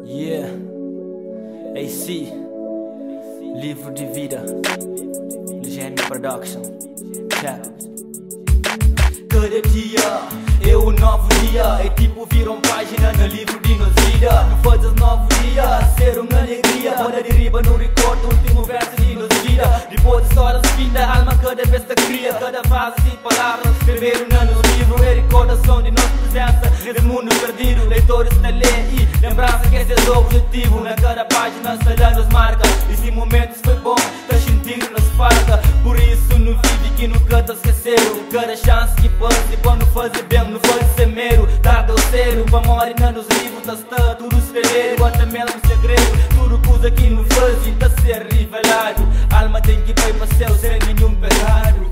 Yeah, AC, livro de vida, Legend Production, Chaco. Cada dia é um novo dia, é tipo virar uma página no livro de nossa vida. Não fazes novo dia, ser uma alegria. Bora de riba no recorte, o último verso de nossa vida. Depois das horas fim da alma, cada vez se cria. Cada frase de palavras, escrever no livro. É recordação de nossa presença nesse mundo perdido. Leitores da lei e lembrança que esse é o objetivo. Na cada página se dá nos marca. Esse momento foi bom, tá sentindo nos falta. Por isso não vive que nunca te esqueceram. Cada chance que passa, quando fazer bem, não faz ser mero. Tarde ou cedo, pra morrer nos livros, tá está tudo espelheiro. Até mesmo segredo, tudo coisa que não faz, tá ser revelado. Alma tem que ir para céu sem nenhum pecado.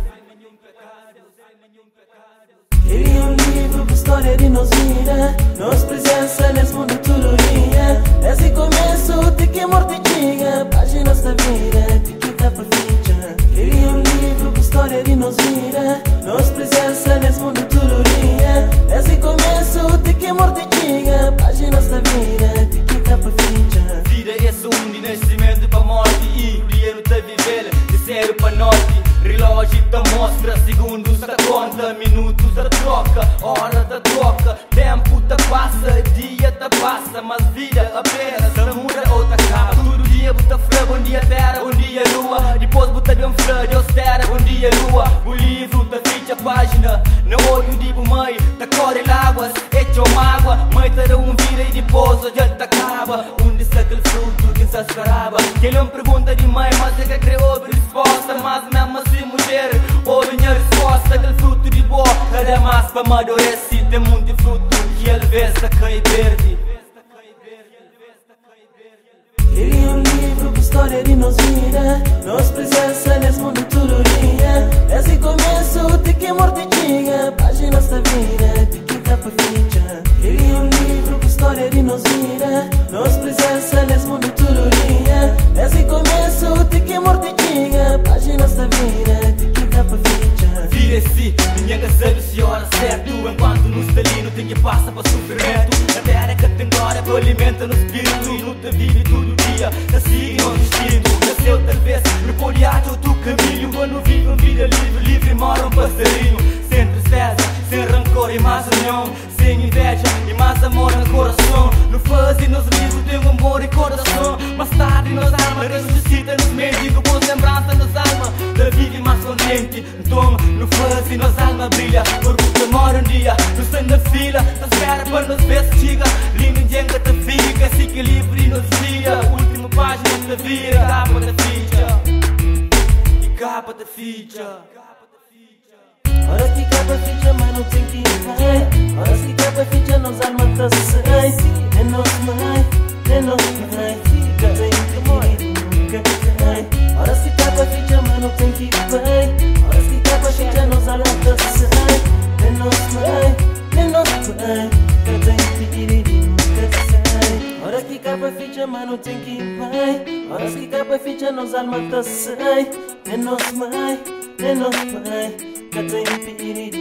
Ele é um livro com história de nos vida, nos presença nesse mundo tudo dia. Esse começo tem que mortificar páginas da vida, tem que dar pra ficha. Ele é um livro com história de nos vida, nos presença nesse mundo tudo dia. Esse começo tem que mortificar páginas da vida, tem que dar pra ficha. Vida é só de nascimento pra morte e o dinheiro tá vivendo de zero pra norte. Relógio tá mostra, segundos tá conta, minutos tá troca, hora tá troca, tempo tá passa, dia tá passa, mas vida apenas tá muda ou tá acaba. Todo dia bota flor, bom dia terra, bom dia lua, depois bota bem flor, Deus terra, bom dia lua. O livro tá feita a página, no olho de mãe, tá corre láguas, hecho mágoa, mãe tá dá vida e depois o dia tá acaba. Onde está aquele fruto que se esperava? Que ele não pergunta de mãe, mas é que criou resposta, mas mesmo assim mulher, ouve minha resposta. Aquele fruto de boa, cada mais para amadurecer. Tem muito fruto que ele vê se cai verde. Ele é um livro com história de nos vida, nos presença nesse mundo tudo dia. Esse começo tem que mortificar páginas da vida, tem que dar pra ficha. Ele é um livro com história de nos vida, nos presença nesse mundo tudo dia. Esse começo tem que mortificar páginas da vida, tem que dar pra ficha. Vira-se, ninguém sabe se hora certo. Enquanto no estalino tem que passar para sofrimento. A terra que tem glória que alimenta no espírito. E luta vive todo dia, tá seguindo o destino. Nasceu talvez no poliato do caminho. Quando vive uma vida livre, livre mora um passarinho. Sem tristeza, sem rancor e mais união. Sem inveja e mais amor no coração. No fuzz nos livros tem um amor e coração. Mais tarde nos almas ressuscita nos médicos. Boas lembranças nos almas da vida mais contente. Então no fuzz nos almas brilha. Orgulho mora um dia, nos tem na fila. Tá espera para nos ver se chega. Lindo em jenga te fica, assim que livre nos dia. Última página da vida, capa da ficha. E capa da ficha. Ora que capa ficha, mas não tem que ir. Ora que capa ficha, nos almas tá sai. É nosso mãe, é nosso mãe. Fica bem, nunca cai. Ora se capa ficha, mas não tem que ir. Ora que capa ficha, nos almas tá sai. É nosso mãe, é nosso mãe. Fica bem, nunca sai. Ora que capa ficha, mas não tem que ir. Ora que capa ficha, nos almas tá sai. É nosso mãe, é nosso mãe. Got to